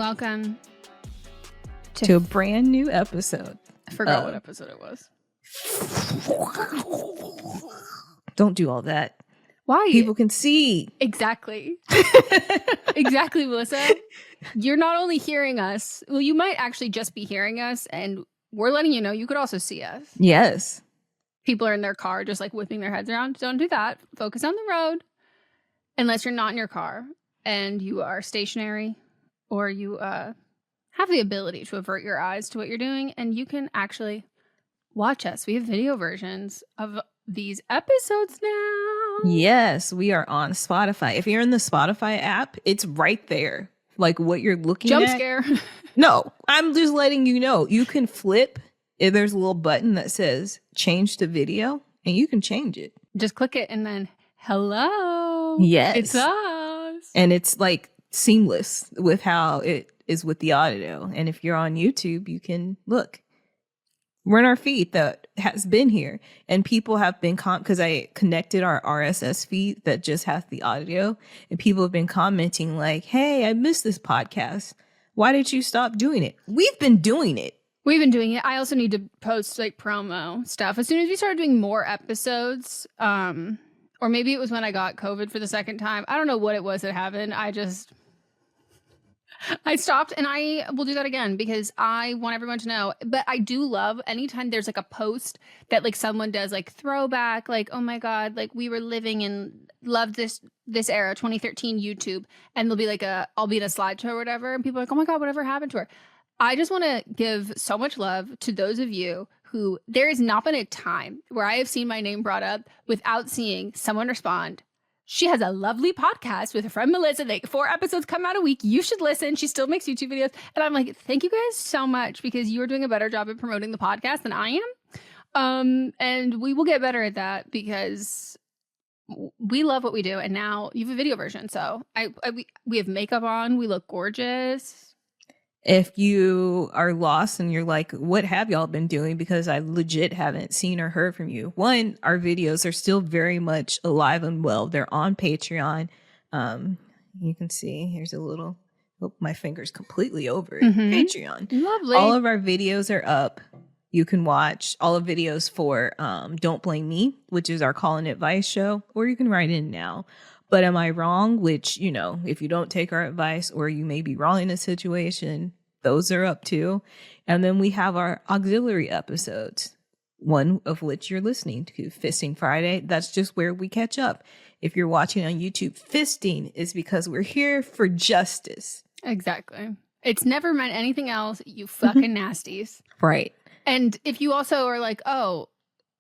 Welcome to a brand new episode. I forgot what episode it was. Don't do all that. Why? People can see. Exactly. Exactly, Melissa. You're not only hearing us. Well, you might actually just be hearing us, and we're letting you know you could also see us. Yes. People are in their car just like whipping their heads around. Don't do that. Focus on the road. Unless you're not in your car and you are stationary or you have the ability to avert your eyes to what you're doing, and you can actually watch us. We have video versions of these episodes now. Yes, we are on Spotify. If you're in the Spotify app, it's right there. Like what you're looking Jump at. scare. No, I'm just letting you know. You can flip. There's a little button that says change to video, and you can change it. Just click it and then hello. Yes. It's us. And it's like seamless with how it is with the audio. And if you're on YouTube, you can look. We're in our feed that has been here, and people have been because I connected our RSS feed that just has the audio, and people have been commenting like, "Hey, I missed this podcast. Why did you stop doing it?" We've been doing it. We've been doing it. I also need to post like promo stuff as soon as we started doing more episodes. Or maybe it was when I got COVID for the second time. I don't know what it was that happened. I stopped, and I will do that again because I want everyone to know. But I do love anytime there's like a post that like someone does like throwback, like, oh my God, like we were living and loved this era, 2013 YouTube. And there'll be like I'll be in a slideshow or whatever. And people are like, oh my God, whatever happened to her? I just want to give so much love to those of you who there has not been a time where I have seen my name brought up without seeing someone respond. She has a lovely podcast with her friend Melissa. Like 4 episodes come out a week. You should listen. She still makes YouTube videos. And I'm like, thank you guys so much because you are doing a better job at promoting the podcast than I am. And we will get better at that because we love what we do. And now you have a video version. So we have makeup on. We look gorgeous. If you are lost and you're like, what have y'all been doing? Because I legit haven't seen or heard from you. One, our videos are still very much alive and well. They're on Patreon. You can see, here's a little, my finger's completely over it. Mm-hmm. Patreon. Lovely. All of our videos are up. You can watch all of videos for Don't Blame Me, which is our call and advice show, or you can write in now. But am I wrong? Which, you know, if you don't take our advice or you may be wrong in a situation, those are up too. And then we have our auxiliary episodes, one of which you're listening to, Fisting Friday. That's just where we catch up. If you're watching on YouTube, fisting is because we're here for justice. Exactly. It's never meant anything else, you fucking nasties. Right. And if you also are like, oh,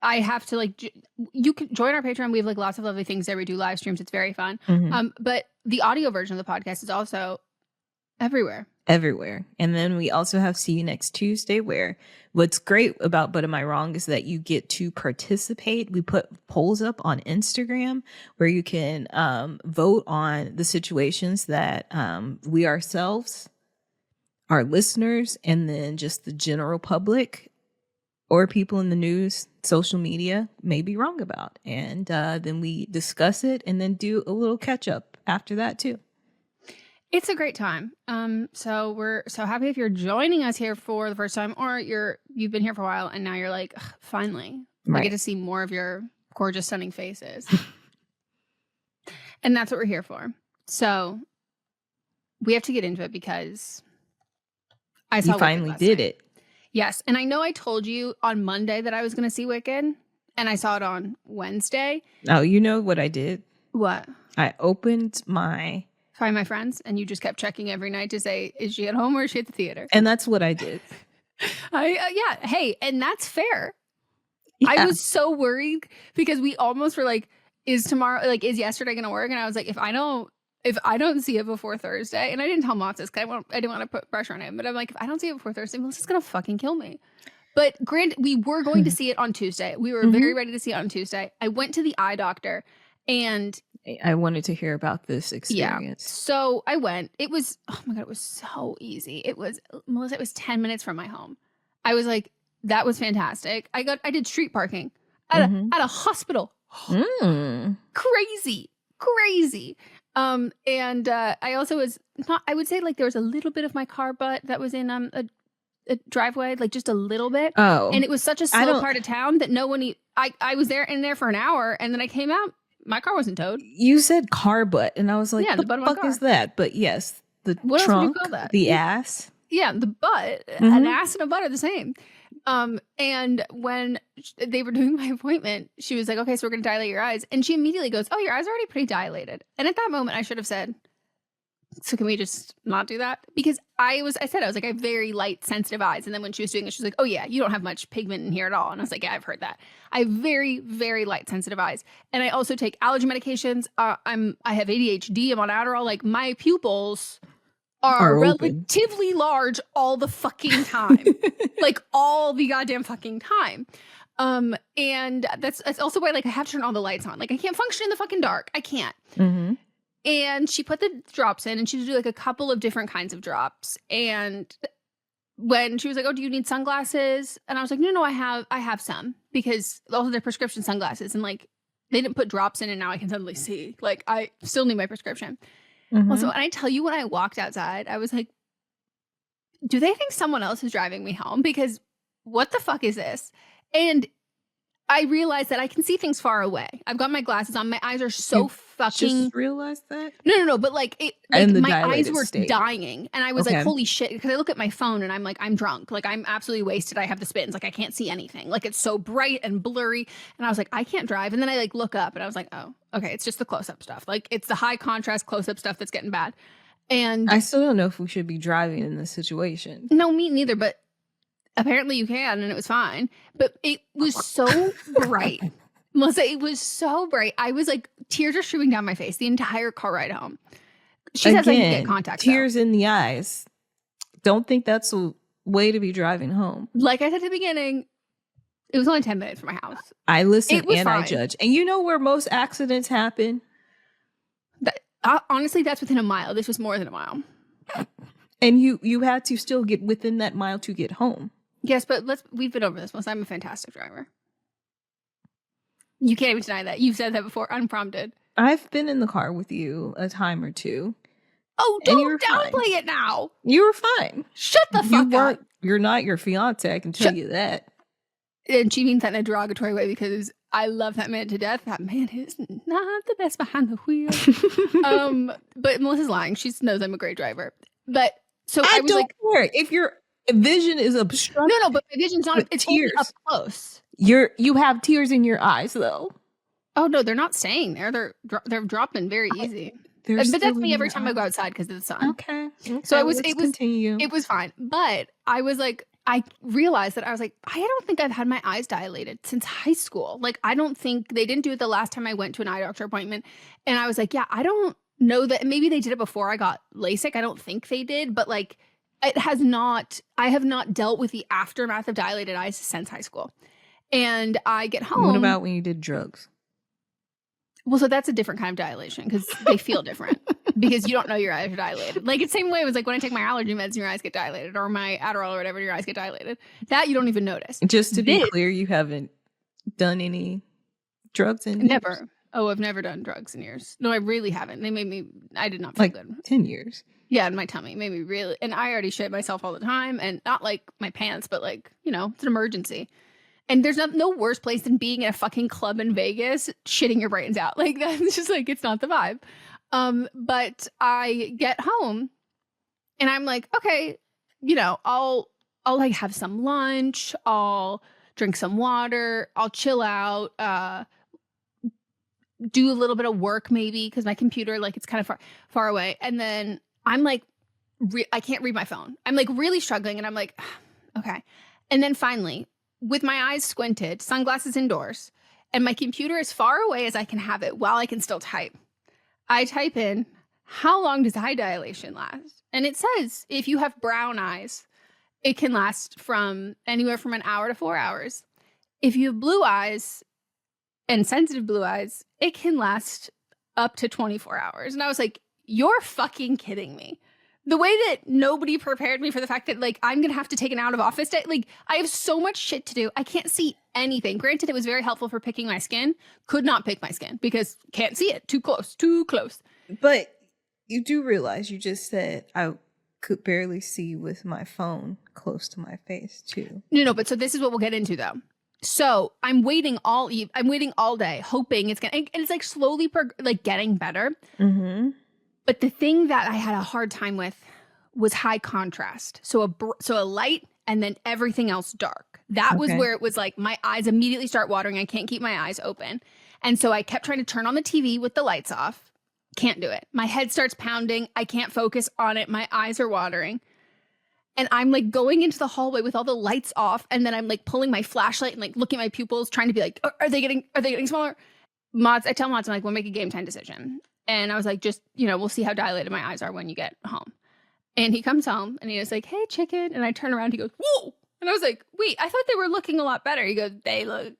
I have to like, you can join our Patreon. We have like lots of lovely things there. We do live streams. It's very fun. Mm-hmm. But the audio version of the podcast is also everywhere. And then we also have See You Next Tuesday, where what's great about But Am I Wrong is that you get to participate. We put polls up on Instagram where you can vote on the situations that we ourselves, our listeners, and then just the general public or people in the news, social media may be wrong about. And then we discuss it and then do a little catch up after that too. It's a great time. So we're so happy if you're joining us here for the first time, or you've been here for a while and now you're like, finally, I get to see more of your gorgeous, stunning faces. And that's what we're here for. So we have to get into it because I saw you finally did it. Yes. And I know I told you on Monday that I was going to see Wicked, and I saw it on Wednesday. Oh, you know what I did? What? I opened my... Find My Friends, and you just kept checking every night to say, is she at home or is she at the theater? And that's what I did. Yeah. Hey, and that's fair. Yeah. I was so worried because we almost were like, is yesterday going to work? And I was like, if I don't see it before Thursday, and I didn't tell Motzes because I didn't want to put pressure on him, but I'm like, if I don't see it before Thursday, Melissa's going to fucking kill me. But granted, we were going to see it on Tuesday. We were very ready to see it on Tuesday. I went to the eye doctor, and I wanted to hear about this experience. Yeah. So I went. It was, oh my God, it was so easy. Melissa, it was 10 minutes from my home. I was like, that was fantastic. I did street parking at a hospital. Crazy. And I also was not, I would say like there was a little bit of my car butt that was in a driveway, like just a little bit. Oh, And it was such a I slow don't. part of town that no one, I was in there for an hour and then I came out, my car wasn't towed. You said car butt, and I was like, Yeah, the the butt of my fuck is car. that? But yes, the What else would you trunk, call that? the ass. Yeah, the butt, an Mhm. ass and a butt are the same. And when they were doing my appointment, she was like, okay, so we're going to dilate your eyes. And she immediately goes, oh, your eyes are already pretty dilated. And at that moment, I should have said, so can we just not do that? Because I said, I was like, I have very light, sensitive eyes. And then when she was doing it, she was like, oh yeah, you don't have much pigment in here at all. And I was like, yeah, I've heard that. I have very, very light, sensitive eyes. And I also take allergy medications. I have ADHD. I'm on Adderall. Like my pupils are open. relatively large all the fucking time. Like all the goddamn fucking time. And that's also why like I have to turn all the lights on. Like I can't function in the fucking dark. I can't. Mm-hmm. And she put the drops in and she would do like a couple of different kinds of drops. And when she was like, oh, do you need sunglasses? And I was like, no, I have some, because also they're prescription sunglasses and like they didn't put drops in and now I can suddenly see. Like I still need my prescription. Mm-hmm. Also, and I tell you, when I walked outside, I was like, do they think someone else is driving me home? Because what the fuck is this? And I realized that I can see things far away. I've got my glasses on. My eyes are so You fucking. Just realized that? No. But like it, In the my eyes dilated were state. dying, and I was Okay. like, "Holy shit!" Because I look at my phone and I'm like, "I'm drunk. Like I'm absolutely wasted. I have the spins. Like I can't see anything. Like it's so bright and blurry." And I was like, "I can't drive." And then I like look up, and I was like, "Oh, okay. It's just the close up stuff. Like it's the high contrast close up stuff that's getting bad." And I still don't know if we should be driving in this situation. no, me neither. But apparently you can, and it was fine. But it was so bright. Melissa, it was so bright. I was like, tears are streaming down my face the entire car ride home. She says I can get contacts. Tears in the eyes. Don't think that's a way to be driving home. Like I said at the beginning, it was only 10 minutes from my house. I listen and fine. I judge. And you know where most accidents happen? Honestly, that's within a mile. This was more than a mile. And you had to still get within that mile to get home. Yes, but we've been over this once. I'm a fantastic driver. You can't even deny that. You've said that before, unprompted. I've been in the car with you a time or two. Oh, don't downplay it now. You were fine. Shut the fuck up. You're not your fiance, I can tell you that. And she means that in a derogatory way because I love that man to death. That man is not the best behind the wheel. But Melissa's lying. She knows I'm a great driver. But so I was don't care if your vision is obstructed. No, but my vision's not. It's tears up close. You have tears in your eyes though. Oh no, they're not staying there. They're dropping very easy. But that's me every time I go outside because of the sun. Okay. So let's continue. It was fine. But I was like, I realized that I was like, I don't think I've had my eyes dilated since high school. Like, I don't think they didn't do it the last time I went to an eye doctor appointment. And I was like, yeah, I don't know that. Maybe they did it before I got LASIK. I don't think they did, but like it has not, I have not dealt with the aftermath of dilated eyes since high school. And I get home. What about when you did drugs? Well, so that's a different kind of dilation because they feel different because you don't know your eyes are dilated. Like it's the same way it was like when I take my allergy meds and your eyes get dilated, or my Adderall or whatever, your eyes get dilated. That you don't even notice. Just to be clear, you haven't done any drugs in years? Never. Oh, I've never done drugs in years. No, I really haven't. They made me, I did not feel like good. 10 years. Yeah, in my tummy. Made me really, and I already shit myself all the time, and not like my pants, but like, you know, it's an emergency. And there's no worse place than being in a fucking club in Vegas, shitting your brains out. Like that's just like, it's not the vibe. But I get home and I'm like, okay, you know, I'll like have some lunch. I'll drink some water. I'll chill out, do a little bit of work maybe. Cause my computer, like it's kind of far away. And then I'm like, I can't read my phone. I'm like really struggling. And I'm like, okay. And then finally, with my eyes squinted, sunglasses indoors, and my computer as far away as I can have it while I can still type, I type in, how long does eye dilation last? And it says, if you have brown eyes, it can last from anywhere from an hour to 4 hours. If you have blue eyes and sensitive blue eyes, it can last up to 24 hours. And I was like, you're fucking kidding me. The way that nobody prepared me for the fact that, like, I'm going to have to take an out of office day. Like, I have so much shit to do. I can't see anything. Granted, it was very helpful for picking my skin. Could not pick my skin because can't see it. Too close. But you do realize you just said I could barely see with my phone close to my face too. No, but so this is what we'll get into though. So I'm waiting I'm waiting all day, hoping it's gonna, and it's like slowly like getting better. Mm-hmm. But the thing that I had a hard time with was high contrast. So a light and then everything else dark. That was where it was like my eyes immediately start watering. I can't keep my eyes open. And so I kept trying to turn on the TV with the lights off. Can't do it. My head starts pounding. I can't focus on it. My eyes are watering. And I'm like going into the hallway with all the lights off. And then I'm like pulling my flashlight and like looking at my pupils, trying to be like, are they getting smaller? I tell Mods, I'm like, we'll make a game time decision. And I was like, just, we'll see how dilated my eyes are when you get home. And he comes home and he was like, hey, chicken. And I turn around, he goes, whoa. And I was like, wait, I thought they were looking a lot better. He goes, they look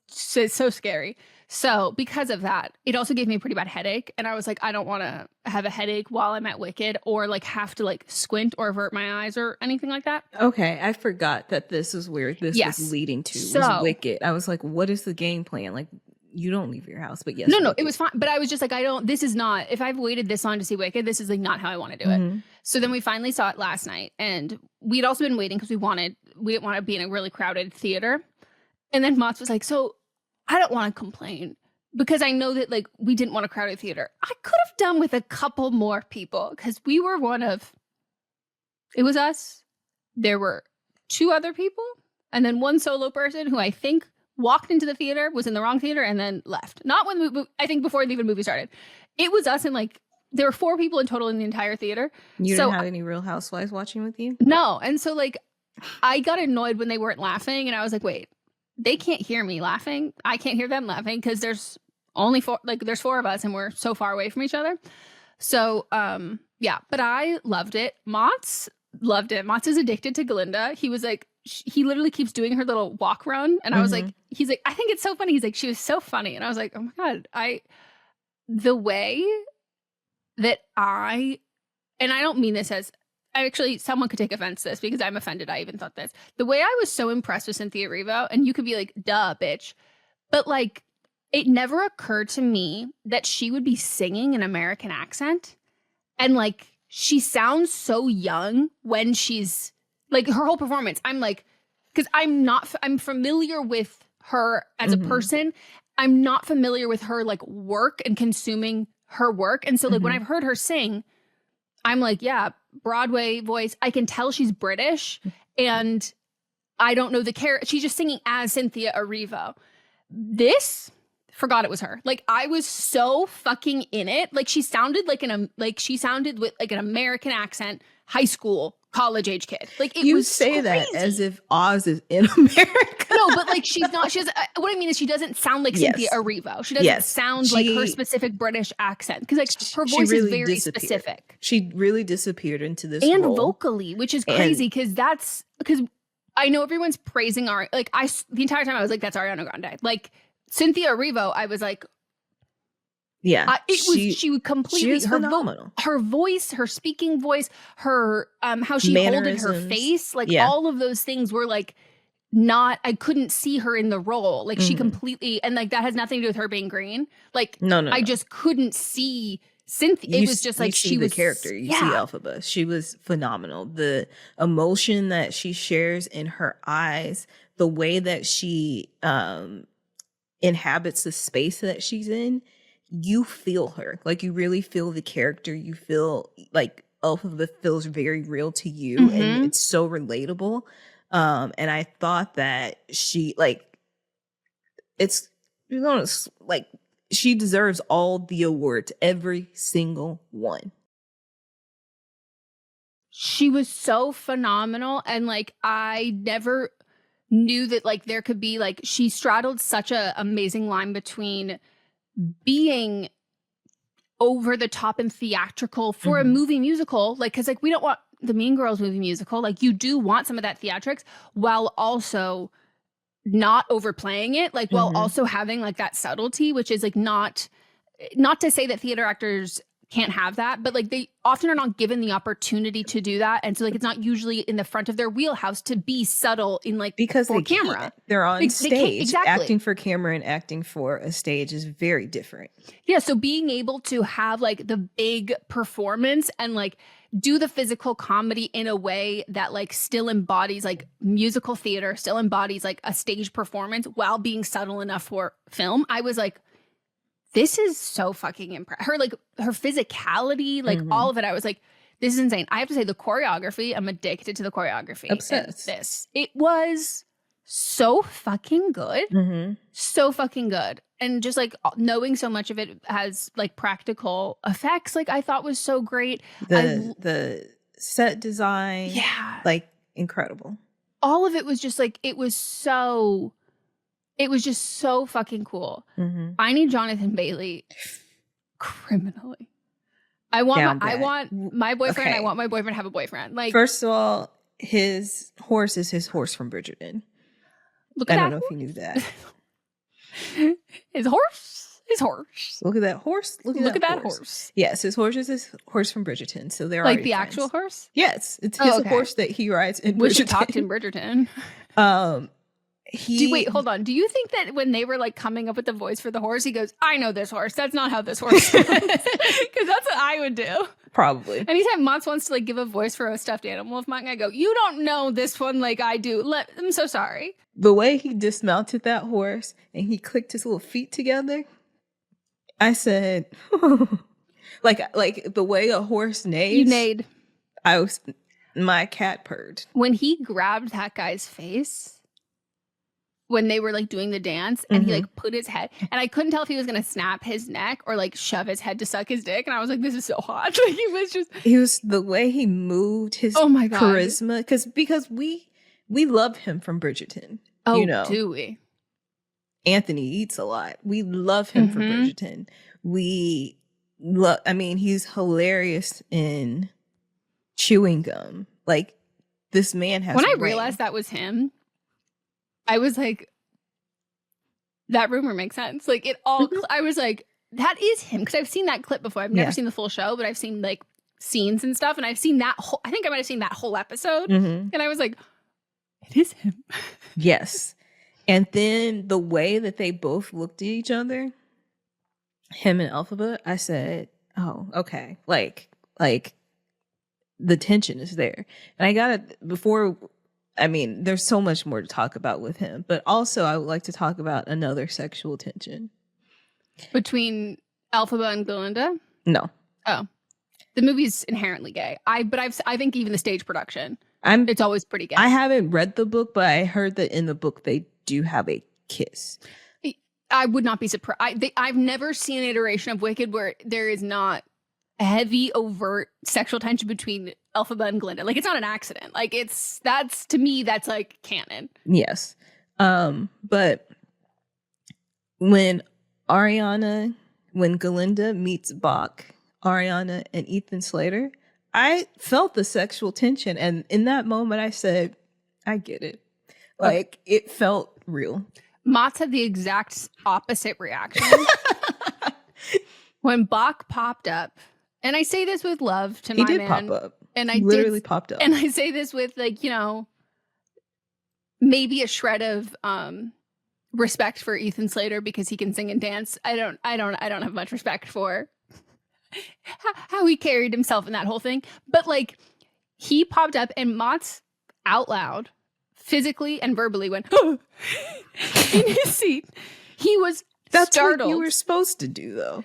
so scary. So because of that, it also gave me a pretty bad headache. And I was like, I don't want to have a headache while I'm at Wicked or like have to like squint or avert my eyes or anything like that. Okay. I forgot that this is where this was leading to. Was Wicked. I was like, what is the game plan? Like, you don't leave your house, but yes. No, it was fine. But I was just like, this is not, if I've waited this long to see Wicked, this is like not how I want to do it. So then we finally saw it last night, and we'd also been waiting because we didn't want to be in a really crowded theater. And then Mott's was like, so I don't want to complain because I know that like we didn't want a crowded theater. I could have done with a couple more people because we were it was us. There were 2 other people and then 1 solo person who I think walked into the theater, was in the wrong theater, and then left. Not when I think before the movie started. It was us, and like there were 4 people in total in the entire theater. You didn't have any Real Housewives watching with you? No, and so like I got annoyed when they weren't laughing, and I was like, wait, they can't hear me laughing. I can't hear them laughing because there's only 4. Like there's 4 of us, and we're so far away from each other. So yeah, but I loved it. Mott's loved it. Mott's is addicted to Glinda. He was like, he literally keeps doing her little walk run. And I was like, he's like, I think it's so funny. He's like, she was so funny. And I was like, oh my God, the way that and I don't mean this as, actually someone could take offense to this because I'm offended. I even thought this. The way I was so impressed with Cynthia Erivo, and you could be like, duh, bitch. But like, it never occurred to me that she would be singing an American accent. And like, she sounds so young when she's like her whole performance. I'm like, because I'm familiar with her as a person. I'm not familiar with her like work and consuming her work. And so like when I've heard her sing, I'm like, yeah, Broadway voice. I can tell she's British, and I don't know the character. She's just singing as Cynthia Erivo. Forgot it was her. Like I was so fucking in it. Like she sounded she sounded with like an American accent, high school, college age kid. Like it was say crazy. That as if Oz is in America. No, but like she's not. She has. What I mean is she doesn't sound like Cynthia Erivo. She doesn't sound like her specific British accent because like her voice is very specific. She really disappeared into this and role. Vocally, which is crazy because I know everyone's praising the entire time I was like, that's Ariana Grande. Like Cynthia Erivo, I was like, yeah, she would completely, is phenomenal. Her voice, her speaking voice, her how she holded her face, like all of those things were like I couldn't see her in the role. Like she completely, and like that has nothing to do with her being green. Like no. I just couldn't see Cynthia. It was just like she was the character. You see Elphaba. She was phenomenal. The emotion that she shares in her eyes, the way that she inhabits the space that she's in, you feel her. Like you really feel the character. You feel like Elphaba feels very real to you, and it's so relatable. And I thought that she she deserves all the awards, every single one. She was so phenomenal, and like I never knew that like there could be like she straddled such a amazing line between being over the top and theatrical for a movie musical, like because like we don't want the Mean Girls movie musical, like you do want some of that theatrics while also not overplaying it, like while also having like that subtlety, which is like not to say that theater actors can't have that, but like they often are not given the opportunity to do that, and so like it's not usually in the front of their wheelhouse to be subtle in like because for they camera. can't. They're on They can't, stage. exactly. Acting for camera and acting for a stage is very different. Yeah, so being able to have like the big performance and like do the physical comedy in a way that like still embodies like musical theater, still embodies like a stage performance while being subtle enough for film. I was like, this is so fucking impressive. Her like her physicality, like all of it. I was like, this is insane. I have to say the choreography, I'm addicted to the choreography. Obsessed. It was so fucking good. So fucking good. And just like knowing so much of it has like practical effects, like I thought was so great. The set design, yeah, like incredible. All of it was just like it was just so fucking cool. I need Jonathan Bailey criminally. I want my boyfriend. Okay. I want my boyfriend to have a boyfriend. Like, first of all, his horse is his horse from Bridgerton. Look at I don't know if you knew that. His horse. Look at that horse. Look at that horse. Yes, his horse is his horse from Bridgerton. So they're like the friends. Actual horse. Yes, it's his horse that he rides in Bridgerton. Wish he talked in Bridgerton. Wait, hold on. Do you think that when they were like coming up with the voice for the horse, he goes, I know this horse. That's not how this horse is. Because that's what I would do. Probably. Anytime Mott's wants to like give a voice for a stuffed animal of mine, I go, you don't know this one like I do. I'm so sorry. The way he dismounted that horse and he clicked his little feet together, I said, like the way a horse neighs. You neighed. My cat purred. When he grabbed that guy's face, when they were like doing the dance and he like put his head, and I couldn't tell if he was going to snap his neck or like shove his head to suck his dick. And I was like, this is so hot. Like he was the way he moved, his charisma. Because we love him from Bridgerton. Oh, you know, do we? Anthony eats a lot. We love him from Bridgerton. He's hilarious in chewing gum. Like this man has. When I realized that was him, I was like, that rumor makes sense. Like I was like, that is him. Because I've seen that clip before. I've never seen the full show, but I've seen like scenes and stuff. And I've seen I think I might have seen that whole episode. And I was like, it is him. Yes. And then the way that they both looked at each other, him and Elphaba, I said, oh, okay. Like the tension is there. And there's so much more to talk about with him, but also I would like to talk about another sexual tension. Between Elphaba and Glinda? No. Oh. The movie's inherently gay. I think even the stage production, it's always pretty gay. I haven't read the book, but I heard that in the book they do have a kiss. I would not be surprised. I've never seen an iteration of Wicked where there is not a heavy, overt sexual tension between Elphaba and Glinda. Like, it's not an accident. Like, to me, that's like canon. Yes. But when Glinda meets Bach, Ariana, and Ethan Slater, I felt the sexual tension. And in that moment, I said, I get it. Like, it felt real. Mott's had the exact opposite reaction. When Bach popped up, and I say this with love to my man. He did pop up. And I literally popped up. And I say this with like, you know, maybe a shred of respect for Ethan Slater because he can sing and dance. I don't have much respect for how he carried himself in that whole thing. But like, he popped up and Mott's out loud, physically and verbally went in his seat. He was startled. What you were supposed to do, though.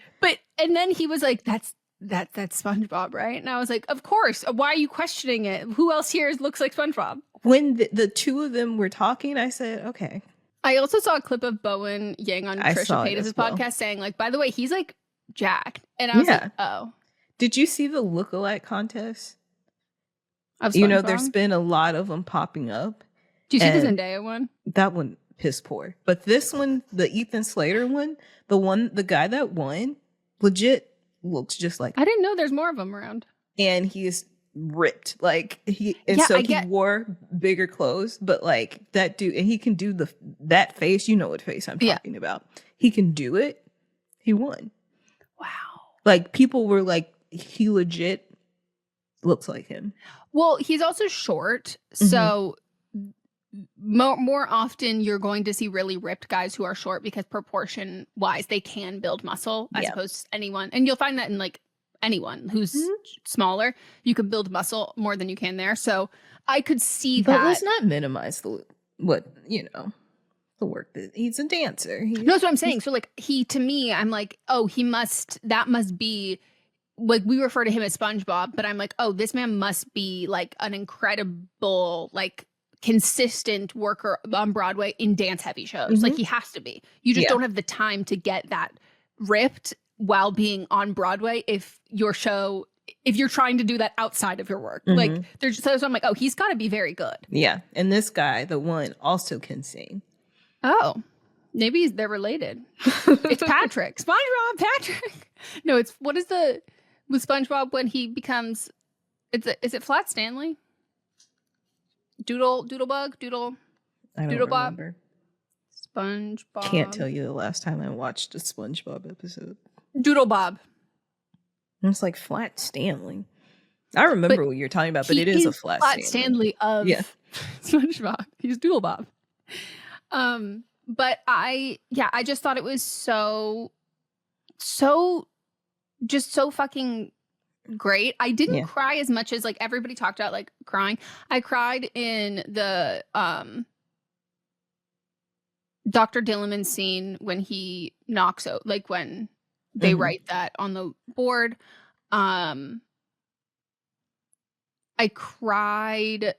And then he was like, that's SpongeBob, right? And I was like, of course. Why are you questioning it? Who else here looks like SpongeBob? When the two of them were talking, I said, okay. I also saw a clip of Bowen Yang on Trisha Paytas' podcast saying, like, by the way, he's like jacked. And I was like, oh. Did you see the lookalike contest? There's been a lot of them popping up. Do you see the Zendaya one? That one, piss poor. But this one, the Ethan Slater one, the guy that won, legit looks just like I didn't know there's more of them around. And he's ripped. Like he wore bigger clothes, but like that dude, and he can do that face. You know what face I'm talking about. He can do it. He won. Wow. Like people were like he legit looks like him. Well, he's also short, Mm-hmm. so more often you're going to see really ripped guys who are short because proportion wise they can build muscle as opposed to anyone. And you'll find that in like anyone who's smaller, you can build muscle more than you can there. So I could see but that. Let's not minimize the work that he's a dancer. No, that's what I'm saying. So like to me, I'm like, oh, that must be, like, we refer to him as SpongeBob, but I'm like, oh, this man must be like an incredible, like, consistent worker on Broadway in dance heavy shows. Like, he has to be. You just don't have the time to get that ripped while being on Broadway if you're trying to do that outside of your work. Like, so I'm like, oh, he's got to be very good. Yeah. And this guy, the one, also can sing. Oh, maybe they're related. It's Patrick. SpongeBob, Patrick. No, it's, with SpongeBob when he becomes, is it Flat Stanley? Doodlebug? I don't remember. SpongeBob. Can't tell you the last time I watched a SpongeBob episode. Doodlebob. It's like Flat Stanley. I remember what you're talking about, but it is a Flat Stanley of SpongeBob. He's Doodlebob. But I just thought it was so fucking great. I didn't cry as much as like everybody talked about like crying. I cried in the Dr. Dillerman scene when he knocks out, like when they write that on the board. I cried.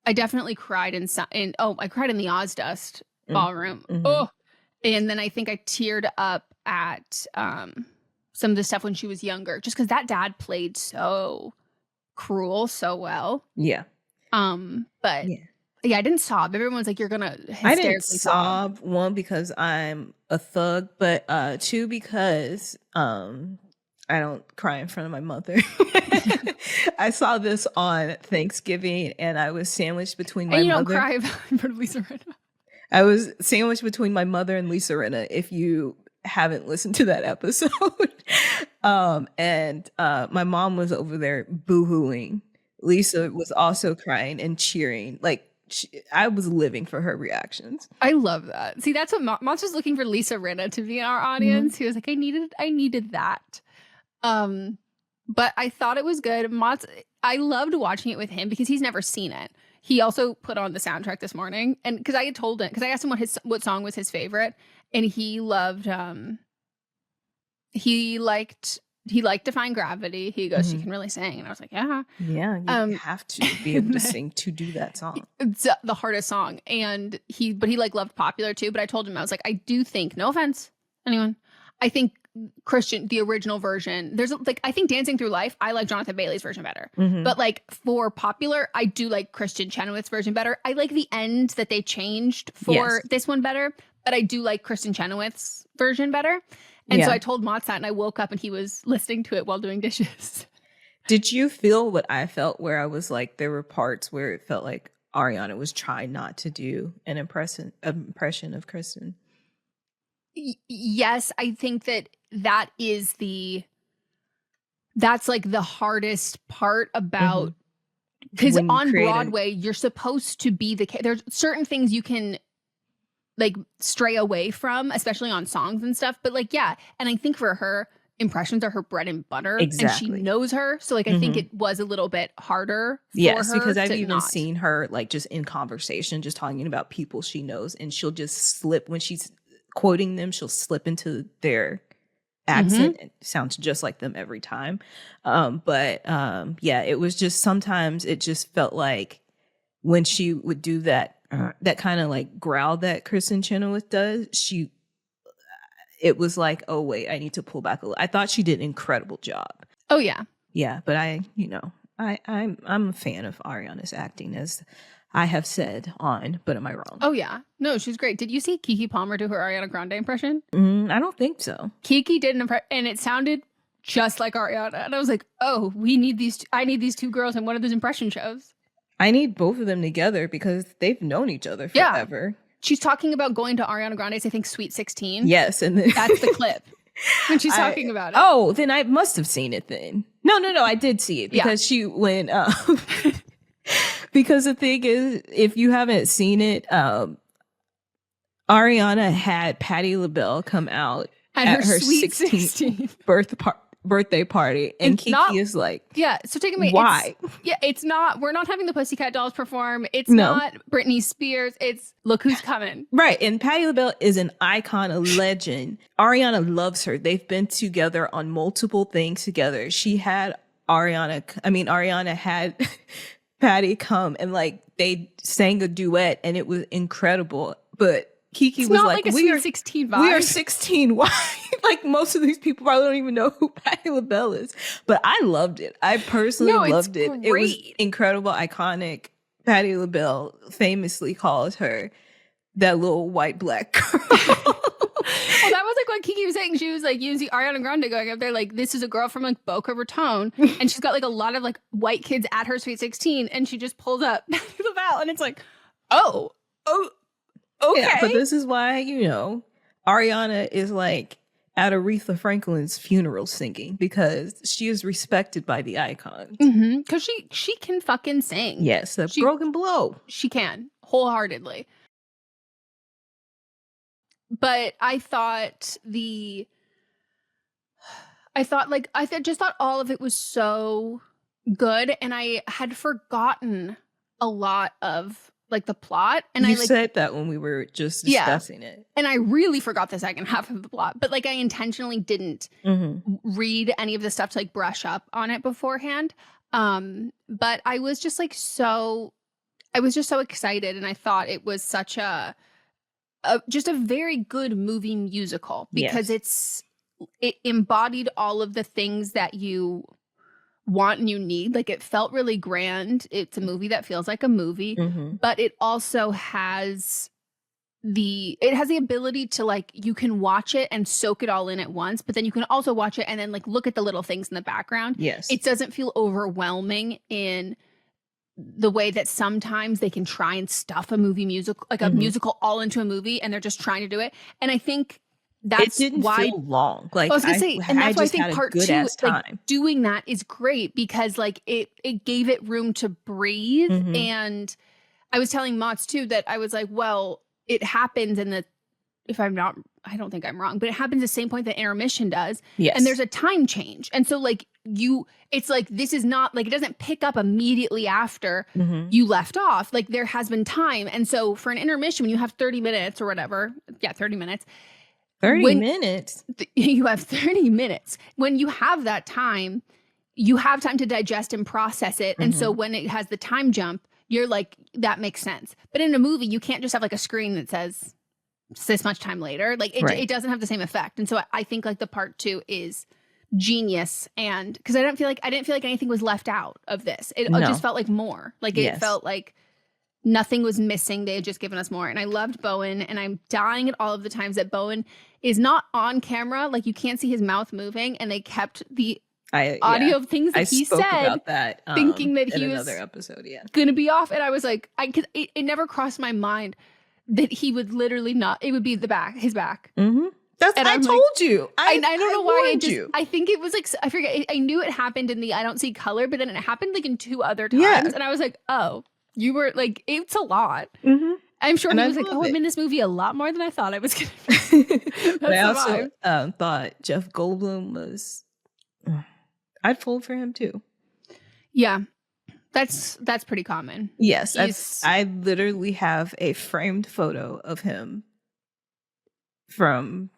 I definitely cried I cried in the Ozdust ballroom. Oh, and then I think I teared up at some of the stuff when she was younger, just because that dad played so cruel so well. Yeah. But I didn't sob. Everyone was like, "You're gonna hysterically I didn't sob. One, because I'm a thug, but two, because I don't cry in front of my mother. I saw this on Thanksgiving, and I was sandwiched between my mother. And you don't cry in front of Lisa Rinna. I was sandwiched between my mother and Lisa Rinna. If you haven't listened to that episode, and my mom was over there boo-hooing. Lisa was also crying and cheering. Like, I was living for her reactions. I love that. See, that's what Mott's was looking for, Lisa Rinna to be in our audience. He was like, I needed that. But I thought it was good. I loved watching it with him because he's never seen it. He also put on the soundtrack this morning, and because I had told him, because I asked him what song was his favorite, and he loved he liked Defying Gravity. He goes, she can really sing, and I was like, yeah, you have to be able to sing to do that song. It's the hardest song, and he like loved Popular too. But I told him, I was like, I do think, no offense, anyone, I think Christian, the original version, there's like, I think Dancing Through Life, I like Jonathan Bailey's version better. But like for Popular, I do like Kristen Chenoweth's version better. I like the end that they changed for this one better, but I do like Kristen Chenoweth's version better. And so I told Mott that, and I woke up and he was listening to it while doing dishes. Did you feel what I felt, where I was like, there were parts where it felt like Ariana was trying not to do an impression of Kristen? Yes, I think that's like the hardest part about, because on Broadway, you're supposed to be there's certain things you can like stray away from, especially on songs and stuff. But like, and I think for her, impressions are her bread and butter. Exactly. And she knows her. So like, I think it was a little bit harder for her. Because I've even seen her like just in conversation, just talking about people she knows, and she'll just slip when she's quoting them, she'll slip into their accent. It sounds just like them every time. It was just, sometimes it just felt like when she would do that kind of like growl that Kristen Chenoweth does, it was like, oh wait, I need to pull back a little. I thought she did an incredible job. Oh yeah. Yeah, but I'm a fan of Ariana's acting, as I have said on But Am I Wrong? Oh yeah. No, she's great. Did you see Keke Palmer do her Ariana Grande impression? I don't think so. Keke did an impression, and it sounded just like Ariana. And I was like, oh, I need these two girls in one of those impression shows. I need both of them together because they've known each other forever. She's talking about going to Ariana Grande's, I think, Sweet 16. Yes. And then that's the clip. when she's talking about it. Oh, then I must have seen it then. No, I did see it because she went because the thing is, if you haven't seen it, Ariana had Patti LaBelle come out at her sweet 16th birthday party, and Keke is like, so take me, why? It's not, we're not having the Pussycat Dolls perform. It's No. not Britney Spears. It's look who's coming. Right. And Patti LaBelle is an icon, a legend. Ariana loves her. They've been together on multiple things together. She had Ariana had Patti come and like they sang a duet and it was incredible. But Keke it's was not like, a we are 16 vibe. We are 16. Why? Like most of these people probably don't even know who Patti LaBelle is. But I loved it. I personally loved it. Great. It was incredible, iconic. Patti LaBelle famously calls her that little white black girl. Well, that was like what Keke was saying. She was like, you see Ariana Grande going up there like, this is a girl from like Boca Raton, and she's got like a lot of like white kids at her sweet 16, and she just pulls up Patti LaBelle, and it's like, oh, okay. Yeah, but this is why, Ariana is like at Aretha Franklin's funeral singing, because she is respected by the icons. Because she can fucking sing. Yes, broken blow. She can wholeheartedly. But I just thought all of it was so good, and I had forgotten a lot of like the plot. And you said that when we were just discussing it. And I really forgot the second half of the plot, but like I intentionally didn't read any of the stuff to like brush up on it beforehand. But I was just like so excited, and I thought it was such just a very good movie musical, because it embodied all of the things that you want and you need. Like it felt really grand. It's a movie that feels like a movie, but it also has the ability to like, you can watch it and soak it all in at once, but then you can also watch it and then like look at the little things in the background. Yes. It doesn't feel overwhelming in the way that sometimes they can try and stuff a movie musical, like a musical all into a movie, and they're just trying to do it. And I think that's why feel long. Like I was gonna say, and that's why I think part two, like doing that is great, because like it gave it room to breathe. And I was telling Mott's too that I was like, well, it happens in the, I don't think I'm wrong, but it happens the same point that intermission does. Yes. And there's a time change. And so like it's like, this is not like, it doesn't pick up immediately after you left off. Like there has been time. And so for an intermission, when you have 30 minutes or whatever, 30 minutes. 30 minutes? You have 30 minutes. When you have that time, you have time to digest and process it. And so when it has the time jump, you're like, that makes sense. But in a movie, you can't just have like a screen that says this much time later. Like it doesn't have the same effect. And so I think like the part two is genius, and because I didn't feel like anything was left out of this. It just felt like more. Like it felt like nothing was missing. They had just given us more. And I loved Bowen, and I'm dying at all of the times that Bowen is not on camera. Like you can't see his mouth moving, and they kept the audio of things that he said about that, thinking that he was another episode, gonna be off. And I was like, it never crossed my mind that he would literally not, it would be his back. I told you. I don't know why. I think it was like, I forget. I knew it happened in the I don't see color, but then it happened like in 2 other times. Yeah. And I was like, oh, you were like, it's a lot. I'm sure he was like, oh, I'm in this movie a lot more than I thought I was going to be. But I also thought Jeff Goldblum was, I'd fold for him too. Yeah. That's pretty common. Yes. I literally have a framed photo of him from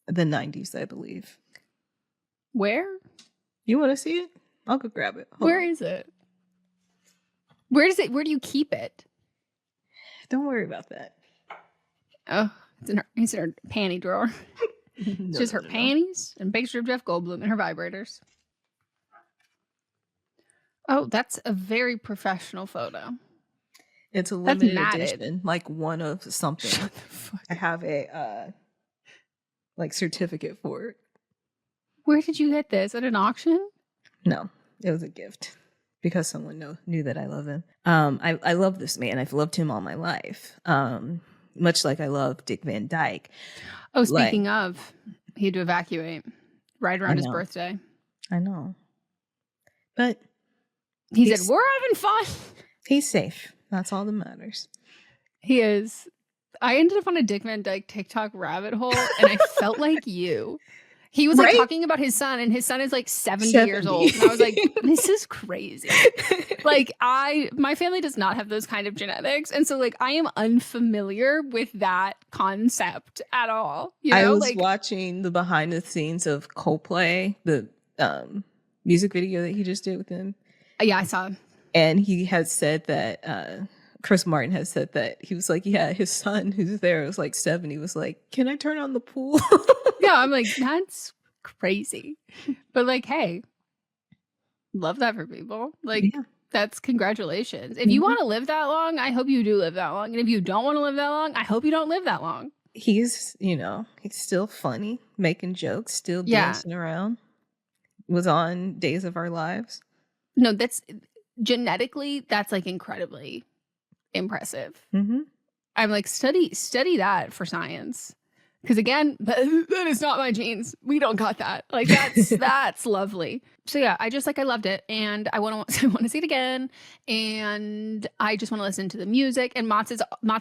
the 90s, I believe. Where? You want to see it? I'll go grab it. Where is it? Where do you keep it? Don't worry about that. Oh, it's in her panty drawer. It's just her panties and a picture of Jeff Goldblum and her vibrators. Oh, that's a very professional photo. It's a limited edition, like one of something. Shut the fuck. I have a like certificate for it. Where did you get this? At an auction? No, it was a gift because someone knew that I love him. I love this man. I've loved him all my life. much like I love Dick Van Dyke. Oh, Like, speaking of, he had to evacuate right I around his know, birthday. I know, but He said, he's "We're having fun." he's safe. That's all that matters. He is. I ended up on a Dick Van Dyke TikTok rabbit hole, and I felt like you. He was like Right? talking about his son, and his son is like 70 years 70. old. And I was like, this is crazy. Like, my family does not have those kind of genetics. And so, like, I am unfamiliar with that concept at all. You I know, was like, watching the behind the scenes of Coldplay, the music video that he just did with him. yeah, I saw. And he had said that Chris Martin has said that he was like, yeah, his son who's there was like 70 was like, can I turn on the pool? Yeah, I'm like, that's crazy. But like, hey, love that for people. Like, Yeah. that's congratulations. If you want to live that long, I hope you do live that long. And if you don't want to live that long, I hope you don't live that long. He's, he's still funny, making jokes, still Yeah. dancing around. Was on Days of Our Lives. No, that's genetically, that's like incredibly impressive. Mm-hmm. I'm like, study that for science. Because again, that is not my genes. We don't got that. Like that's lovely. So yeah, I loved it, and I want to see it again, and I just want to listen to the music. And Mott's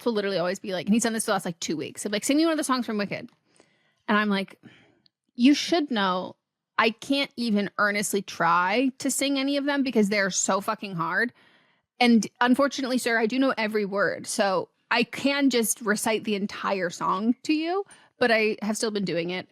will literally always be like, and he's done this for the last like 2 weeks. He'll be like, sing me one of the songs from Wicked, and I'm like, you should know, I can't even earnestly try to sing any of them because they're so fucking hard. And unfortunately, sir, I do know every word, so I can just recite the entire song to you. But I have still been doing it,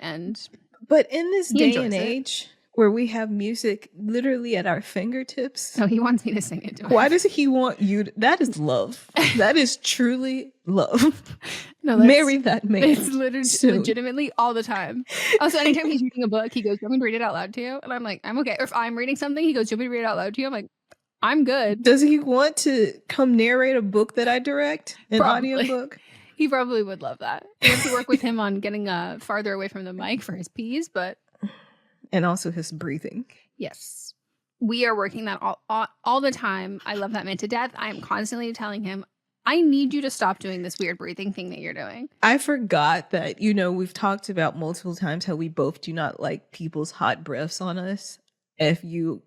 but in this day and enjoys it. age where we have music literally at our fingertips, No, he wants me to sing it to him. why does he want you that is love. That is truly love. No, marry that man. It's legitimately all the time. Also, anytime he's reading a book, he goes, "Do you want me to read it out loud to you?" And I'm like, "I'm okay." Or if I'm reading something, he goes, "Do you want me to read it out loud to you?" I'm like, "I'm good." Does he want to come narrate a book that I direct? An audiobook? He probably would love that. We have to work with him on getting farther away from the mic for his pees, but and also his breathing. Yes, we are working that all the time. I love that man to death. I am constantly telling him, I need you to stop doing this weird breathing thing that you're doing. I forgot that, we've talked about multiple times how we both do not like people's hot breaths on us. If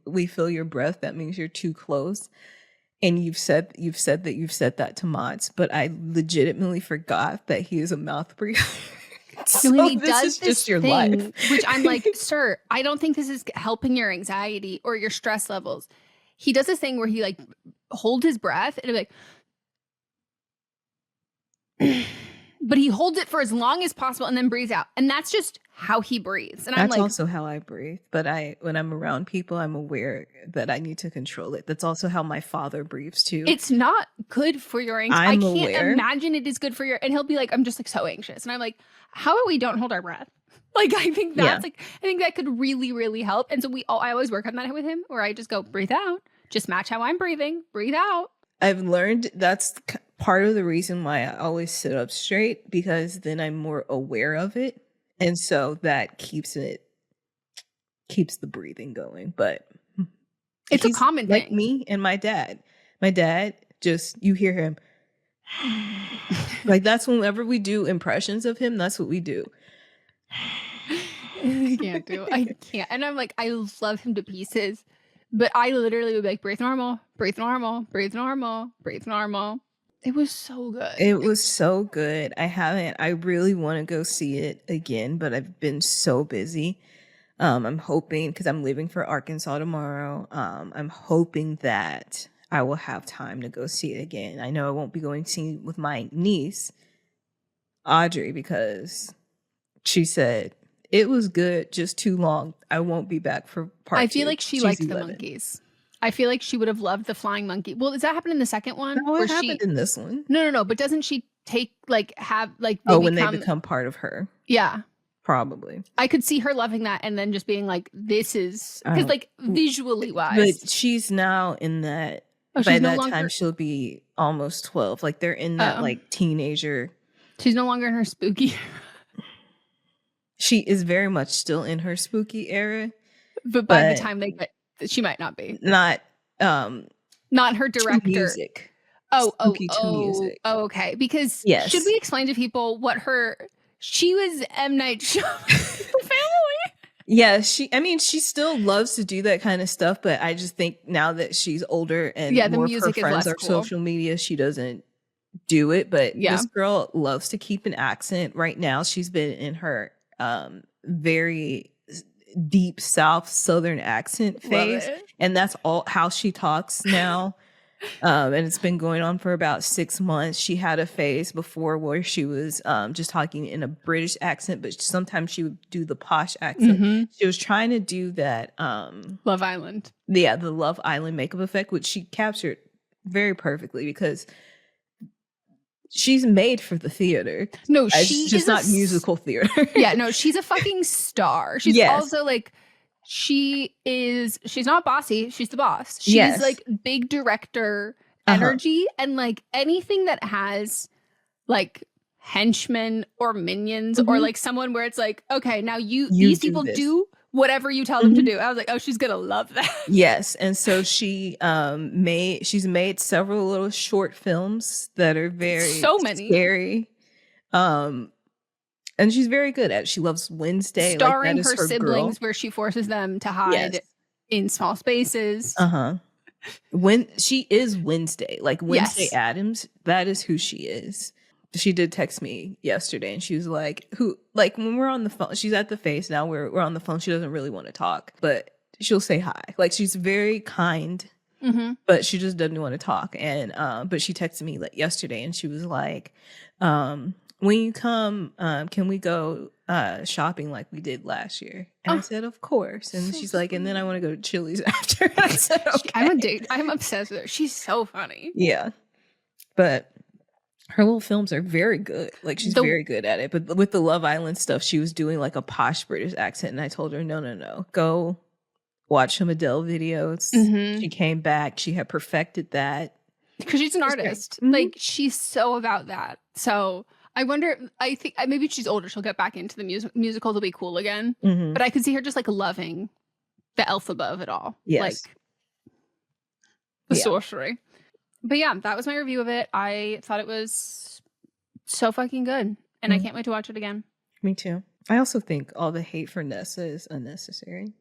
we feel your breath, that means you're too close. And you've said that to Mott's, but I legitimately forgot that he is a mouth breather. So he this does is this just your thing, life. Which I'm like, sir, I don't think this is helping your anxiety or your stress levels. He does this thing where he like hold his breath and be like, but he holds it for as long as possible and then breathes out. And that's just how he breathes. And I'm That's like, also how I breathe. But when I'm around people, I'm aware that I need to control it. That's also how my father breathes too. It's not good for your anxiety. I can't aware. imagine it is good for your, and he'll be like, I'm just like so anxious. And I'm like, how about we don't hold our breath? Like, I think that's I think that could really, really help. And so I always work on that with him, where I just go, breathe out, just match how I'm breathing, breathe out. I've learned that's part of the reason why I always sit up straight, because then I'm more aware of it. And so that keeps the breathing going. But it's a common thing. Like me and my dad. My dad, just, you hear him. Like, that's whenever we do impressions of him, that's what we do. I can't. And I'm like, I love him to pieces. But I literally would be like, breathe normal, breathe normal, breathe normal, breathe normal. It was so good. It was so good. I really want to go see it again, but I've been so busy. I'm hoping, because I'm leaving for Arkansas tomorrow, I'm hoping that I will have time to go see it again. I know I won't be going to see it with my niece, Audrey, because she said it was good, just too long. I won't be back for part 2. I feel like she liked the monkeys. I feel like she would have loved the flying monkey. Well, does that happen in the second one? No, it happened in this one. No. But doesn't she take they become part of her? Yeah. Probably. I could see her loving that and then just being like, this is, because like visually wise. But she's now in that, by that time she'll be almost 12. Like, they're in that like teenager. She's no longer in her spooky. She is very much still in her spooky era. But by the time they get, she might not be. Not her director. music. spooky to music. Okay. Because should Yes. we explain to people what she was M. Night Shyamalan's family? Yeah, she still loves to do that kind of stuff, but I just think now that she's older and Yeah, the more of her music is friends less are cool. social media, she doesn't do it. But Yeah. this girl loves to keep an accent. Right now, she's been in her very deep South Southern accent phase, and that's all how she talks now. And it's been going on for about 6 months. She had a phase before where she was just talking in a British accent, but sometimes she would do the posh accent. Mm-hmm. She was trying to do that Love Island. Yeah, the Love Island makeup effect, which she captured very perfectly because she's made for the theater. No, she's just not musical theater. Yeah, no, she's a fucking star. She's also like she's not bossy, she's the boss. She's like big director energy, and like anything that has like henchmen or minions or like someone where it's like, okay, now these people do whatever you tell them to do. I was like, oh, she's gonna love that. Yes, and so she's made several little short films that are very scary. And she's very good at it. She loves Wednesday. Starring her siblings, where she forces them to hide in small spaces. When she is Wednesday, like Wednesday Addams, that is who she is. She did text me yesterday and she was like, when we're on the phone, she's at the face now, we're on the phone. She doesn't really want to talk, but she'll say hi. Like she's very kind, but she just doesn't want to talk. And, but she texted me like yesterday and she was like, when you come, can we go shopping like we did last year? And I said, of course. And she's like, and then I want to go to Chili's after. I said, okay. I'm obsessed with her. She's so funny. Yeah. But her little films are very good. Like she's very good at it. But with the Love Island stuff, she was doing like a posh British accent. And I told her, no. Go watch some Adele videos. She came back. She had perfected that. Because she's an artist. Like she's so about that. So I wonder, I think maybe she's older. She'll get back into the musicals will be cool again. But I could see her just like loving the elf above it all. Yes. Like the sorcery. But yeah, that was my review of it. I thought it was so fucking good. And I can't wait to watch it again. Me too. I also think all the hate for Nessa is unnecessary.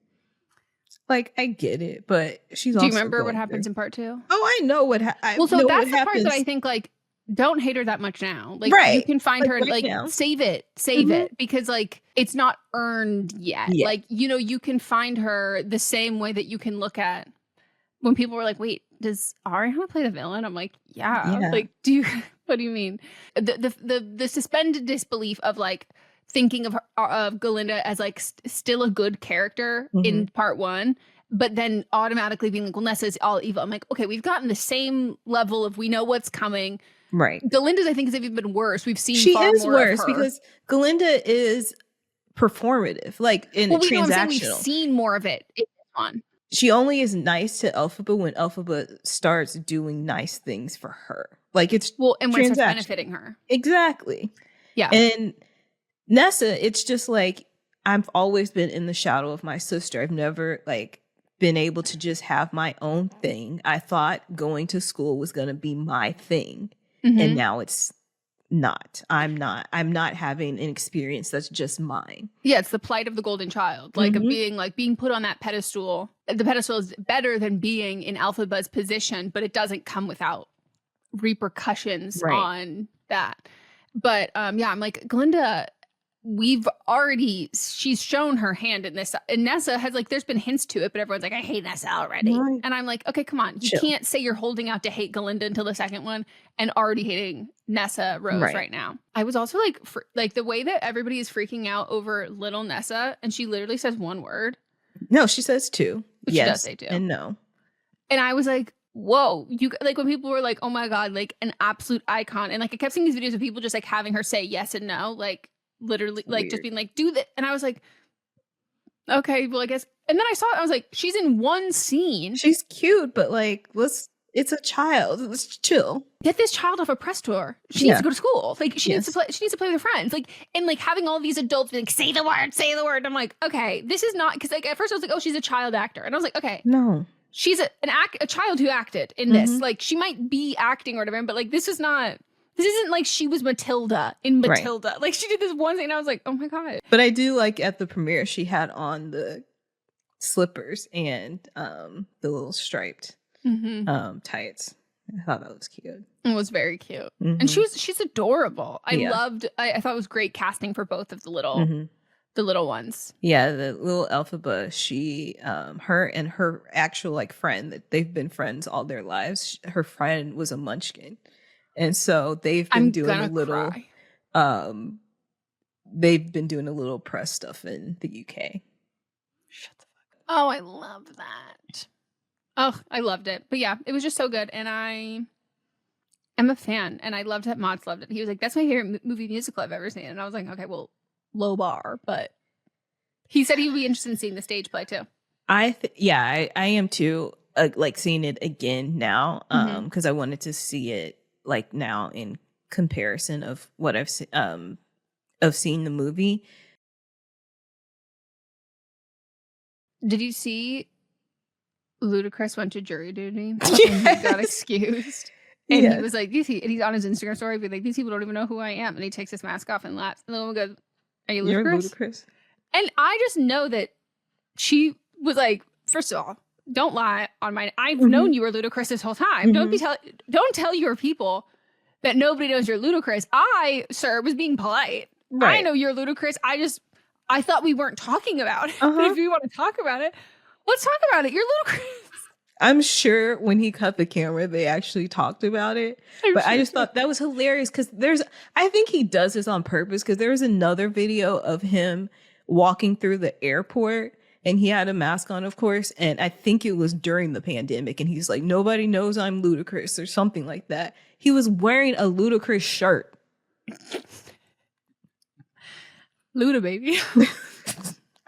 Like, I get it, but she's also. Do you remember what happens in part 2? Oh, I know what happens. Well, so that's the part that I think, like, don't hate her that much now. Like, you can find her, like, save it. Because, like, it's not earned yet. Like, you know, you can find her the same way that you can look at when people were like, wait, does Ariana play the villain? I'm like, yeah. Like, what do you mean? The suspended disbelief of, like, thinking of her, of Galinda as like still a good character in part 1, but then automatically being like, well, Nessa is all evil. I'm like, okay, we've gotten the same level of we know what's coming. Right. Galinda's, I think, has even been worse. We've seen she far is more worse of her. because Galinda is performative, like in transactional. We've seen more of it in this one. She only is nice to Elphaba when Elphaba starts doing nice things for her. Like it's and when it's benefiting her. Exactly. Yeah. And Nessa, it's just like, I've always been in the shadow of my sister. I've never like been able to just have my own thing. I thought going to school was going to be my thing. And now it's not. I'm not having an experience that's just mine. Yeah, it's the plight of the golden child. Like of being put on that pedestal. The pedestal is better than being in Elphaba's position, but it doesn't come without repercussions on that. But yeah, I'm like, Glinda, she's shown her hand in this, and Nessa has like, there's been hints to it, but everyone's like, I hate Nessa already. And I'm like, okay, come on. You can't say you're holding out to hate Galinda until the second one and already hating Nessa Rose right now. I was also like the way that everybody is freaking out over little Nessa, and she literally says one word. No, she says 2. But yes, she does say 2. And no. And I was like, whoa, you like when people were like, oh my God, like an absolute icon. And like, I kept seeing these videos of people just like having her say yes and no, like literally like weird. Just being like, do that. And I was like, okay, well, I guess. And then I saw it. I was like, she's in one scene. She's cute, but like, it's a child. Let's chill. Get this child off a press tour. She needs to go to school. Like she needs to play. She needs to play with her friends. Like and like having all these adults be like, say the word. I'm like, okay, this is not because like at first I was like, oh, she's a child actor, and I was like, okay, no. she's a child who acted in this. Like, she might be acting or whatever, but like, this isn't like she was Matilda in Matilda. Right. Like, she did this one thing and I was like, oh my God. But I do like at the premiere, she had on the slippers and the little striped tights. I thought that was cute. It was very cute. And she's adorable. I thought it was great casting for both of the little ones. Yeah, the little Elphaba, she her and her actual like friend, that they've been friends all their lives. Her friend was a munchkin. And so they've been doing a little they've been doing a little press stuff in the UK. Shut the fuck up. Oh, I love that. Oh, I loved it. But yeah, it was just so good. And I am a fan. And I loved that Mods loved it. He was like, that's my favorite movie musical I've ever seen. And I was like, okay, well, low bar. But he said he would be interested in seeing the stage play too. I am too. Like seeing it again now. Because I wanted to see it like now in comparison of what I've seen of seeing the movie. Did you see Ludacris went to jury duty and he got excused? And he was like, and he's on his Instagram story, be like, these people don't even know who I am. And he takes his mask off and laughs. And the woman goes, are you Ludacris? You're Ludacris. And I just know that she was like, first of all, don't lie on my. I've known you were Ludacris this whole time. Don't tell your people that nobody knows you're Ludacris. I, sir, was being polite. Right. I know you're Ludacris. I thought we weren't talking about it. But if you want to talk about it, let's talk about it. You're Ludacris. I'm sure when he cut the camera, they actually talked about it. I just thought that was hilarious because I think he does this on purpose because there was another video of him walking through the airport and he had a mask on, of course. And I think it was during the pandemic. And he's like, nobody knows I'm Ludacris or something like that. He was wearing a Ludacris shirt. Luda, baby.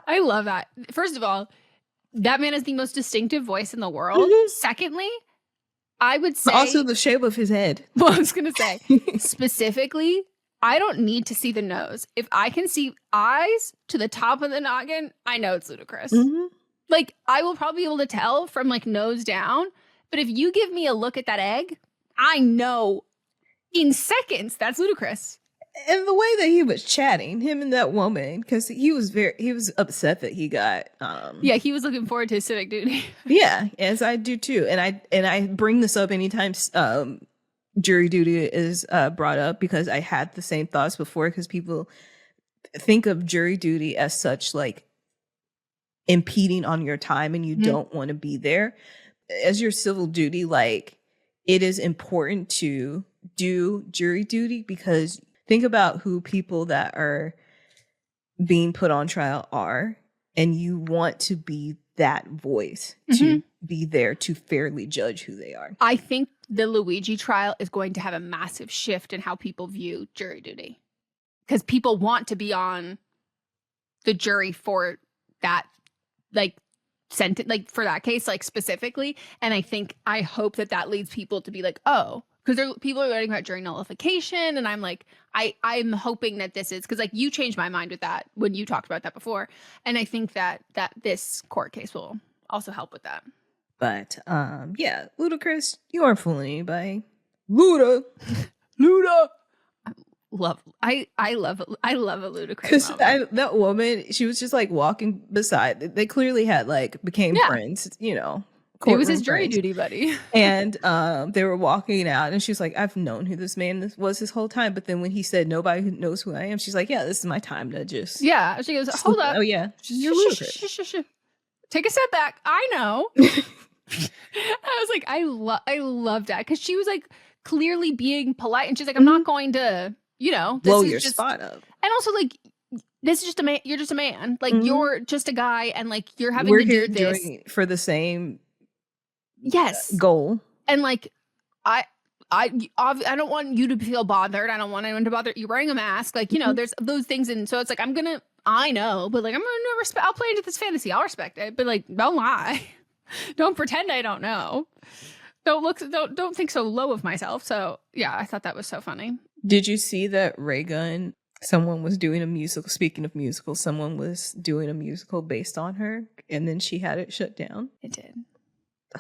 I love that. First of all, that man has the most distinctive voice in the world. Secondly, I would say... also the shape of his head. Well, I was going to say, specifically, I don't need to see the nose. If I can see eyes to the top of the noggin, I know it's Ludacris. Like, I will probably be able to tell from, like, nose down. But if you give me a look at that egg, I know in seconds that's Ludacris. And the way that he was chatting, him and that woman, because he was upset that he got he was looking forward to his civic duty. Yeah, as I do too. And I bring this up anytime jury duty is brought up because I had the same thoughts before, because people think of jury duty as such like impeding on your time and you don't want to be there. As your civil duty, like, it is important to do jury duty because think about who people that are being put on trial are, and you want to be that voice to be there to fairly judge who they are. I think the Luigi trial is going to have a massive shift in how people view jury duty, because people want to be on the jury for that, like, sentence, like for that case, like specifically. And I hope that leads people to be like, oh, because people are learning about jury nullification, and I'm like, I'm hoping that this is, because like you changed my mind with that when you talked about that before, and I think that this court case will also help with that. But Ludacris, you aren't fooling anybody. Luda. I love a Ludacris moment. That woman, she was just like walking beside. They clearly had like became friends, you know. It was his jury duty buddy. And they were walking out and she's like, I've known who this man was this whole time. But then when he said nobody knows who I am, she's like, yeah, this is my time to just... Yeah. She goes, hold up. Oh, yeah. You're Ludacris. Take a step back. I know. I was like, I loved that. Because she was like clearly being polite. And she's like, I'm not going to, blow your spot up. And also like, this is just a man. You're just a man. Like, you're just a guy. And like, you're having to do this. Doing it for the same... Yes. Goal. And like, I don't want you to feel bothered. I don't want anyone to bother. You're wearing a mask. Like, there's those things. And so it's like, I know, but like, I'll play into this fantasy. I'll respect it. But like, don't lie. Don't pretend I don't know. Don't think so low of myself. So yeah, I thought that was so funny. Did you see that Reagan, someone was doing a musical, speaking of musicals, someone was doing a musical based on her and then she had it shut down? It did.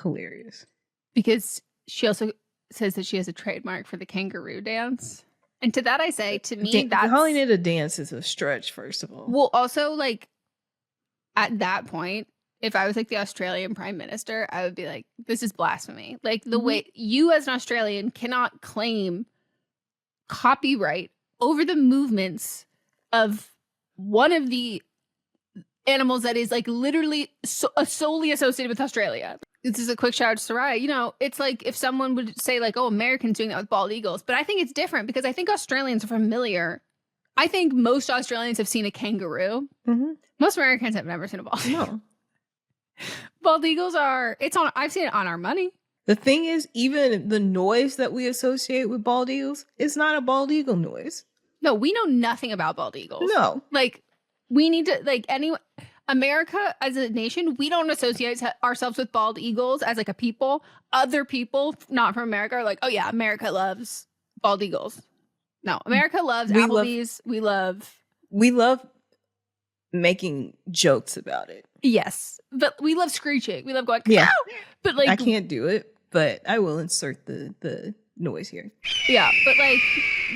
Hilarious. Because she also says that she has a trademark for the kangaroo dance. And to that I say, to me, that's... calling it a dance is a stretch, first of all. Well, also, like, at that point, if I was, like, the Australian Prime Minister, I would be like, this is blasphemy. Like, the way you as an Australian cannot claim copyright over the movements of one of the animals that is, like, literally solely associated with Australia. This is a quick shout out to Soraya. You know, it's like if someone would say, like, oh, Americans doing that with bald eagles. But I think it's different because I think Australians are familiar. I think most Australians have seen a kangaroo. Most Americans have never seen a bald eagle. No. Bald eagles I've seen it on our money. The thing is, even the noise that we associate with bald eagles is not a bald eagle noise. No, we know nothing about bald eagles. No. Like, we need to, like, America as a nation, we don't associate ourselves with bald eagles as, like, a people. Other people not from America are like, oh yeah, America loves bald eagles. No, America loves Applebee's. We love making jokes about it. Yes, but we love screeching. We love going, yeah. Ow! But, like, I can't do it, but I will insert the noise here. Yeah, but, like,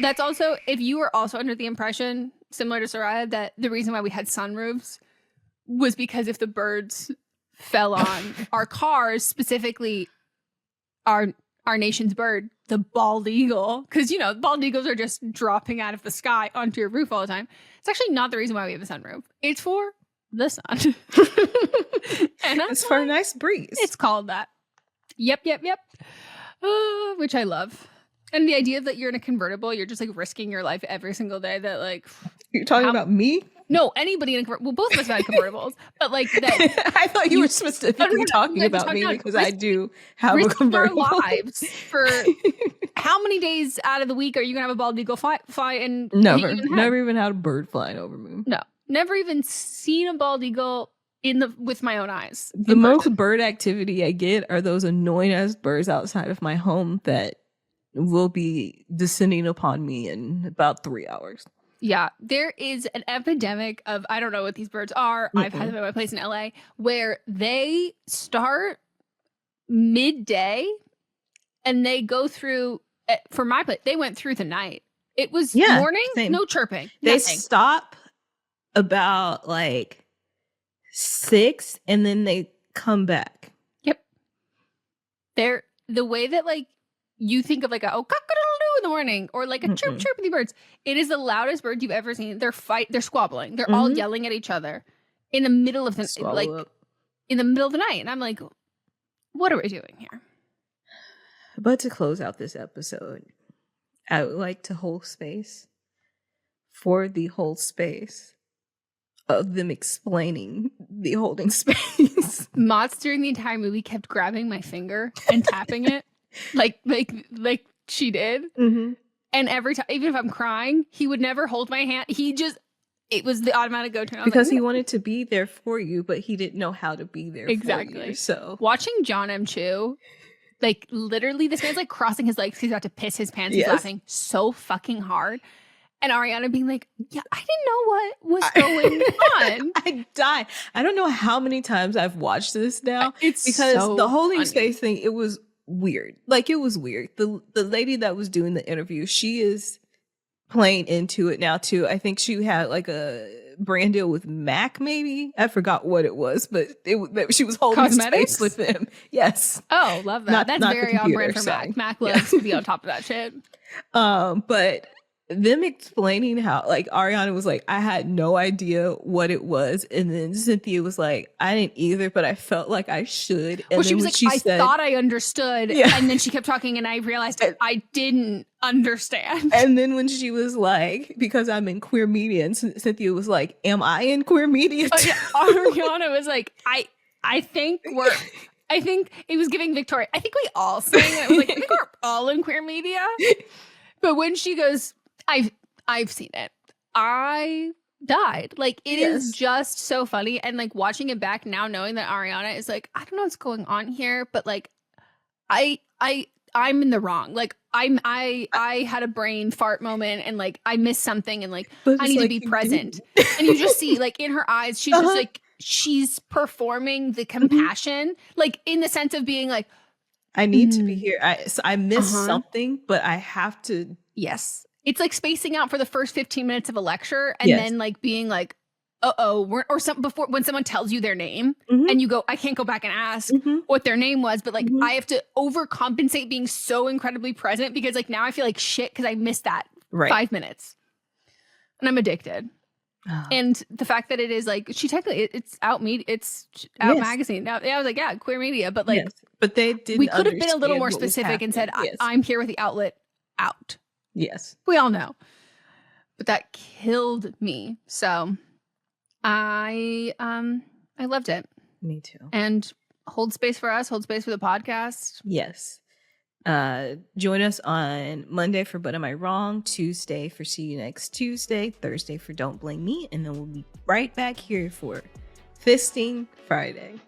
that's also, if you were also under the impression, similar to Soraya, that the reason why we had sunroofs was because if the birds fell on our cars, specifically our nation's bird, the bald eagle, because, you know, bald eagles are just dropping out of the sky onto your roof all the time. It's actually not the reason why we have a sunroof. It's for the sun. And it's for a nice breeze. It's called that. Yep. Which I love. And the idea that you're in a convertible, you're just, like, risking your life every single day. That, like, you're talking about me? No, anybody in a convertible. Well, both of us have convertibles, but, like, that. I thought you were specifically talking about me because I do have a convertible. Our lives for how many days out of the week are you gonna have a bald eagle fly and never even had a bird flying over me. No, never even seen a bald eagle with my own eyes. The most bird activity I get are those annoying ass birds outside of my home that will be descending upon me in about 3 hours. Yeah, there is an epidemic of, I don't know what these birds are. I've had them at my place in LA where they start midday and they go through, for my place, they went through the night. It was morning, same. No chirping. They stop about, like, 6 and then they come back. Yep. They're the way that, like, you think of, like, a cock-a-doodle-doo in the morning or, like, a chirp chirp with the birds. It is the loudest bird you've ever seen. They're squabbling. They're all yelling at each other in the middle of the in the middle of the night. And I'm like, what are we doing here? But to close out this episode, I would like to hold space for the whole space of them explaining the holding space. Mott's during the entire movie kept grabbing my finger and tapping it. Like she did. And every time, even if I'm crying, he would never hold my hand. It was the automatic go-to. Because he wanted to be there for you, but he didn't know how to be there exactly. for you. So watching John M. Chu, like, literally this man's, like, crossing his legs. He's about to piss his pants. He's laughing so fucking hard. And Ariana being like, yeah, I didn't know what was going on. I died. I don't know how many times I've watched this now. It's because so the holding funny. space thing, it was weird. Like, it was weird. The lady that was doing the interview, she is playing into it now too. I think she had, like, a brand deal with Mac, maybe. I forgot what it was, but she was holding Cosmetics? space with them. Yes. Oh, love that. That's not very on brand for Mac. Mac loves to be on top of that shit. But them explaining how, like, Ariana was like, I had no idea what it was, and then Cynthia was like, I didn't either, but I felt like I should. And well, she was like, I thought I understood, and then she kept talking, and I realized I didn't understand. And then when she was like, because I'm in queer media, and Cynthia was like, am I in queer media too? Ariana was like, I think it was giving Victoria. I think we all sang it. I was like, I think we're all in queer media. But when she goes, I've seen it, I died. Like, it is just so funny. And, like, watching it back now, knowing that Ariana is like, I don't know what's going on here, but, like, I'm in the wrong. Like, I had a brain fart moment, and, like, I missed something, and, like, I need to be present. And you just see, like, in her eyes, she's just like, she's performing the compassion, like in the sense of being like, I need to be here. I missed Uh-huh. something, but I have to. yes. It's like spacing out for the first 15 minutes of a lecture and Yes. then like being like, or some before when someone tells you their name Mhm. and you go, I can't go back and ask Mhm. what their name was, but like Mhm. I have to overcompensate being so incredibly present because like now I feel like shit because I missed that Right. 5 minutes. And I'm addicted. Oh. And the fact that it is like she technically it's out Yes. magazine. Now I was like, yeah, queer media, but like Yes. But they didn't we could have been a little understand more what was specific and said, happening. Yes. I'm here with the outlet out. Yes. We all know. But that killed me. So I loved it. Me too. And hold space for us, hold space for the podcast. Yes. Join us on Monday for But Am I Wrong, Tuesday for See You Next Tuesday, Thursday for Don't Blame Me, and then we'll be right back here for Fisting Friday.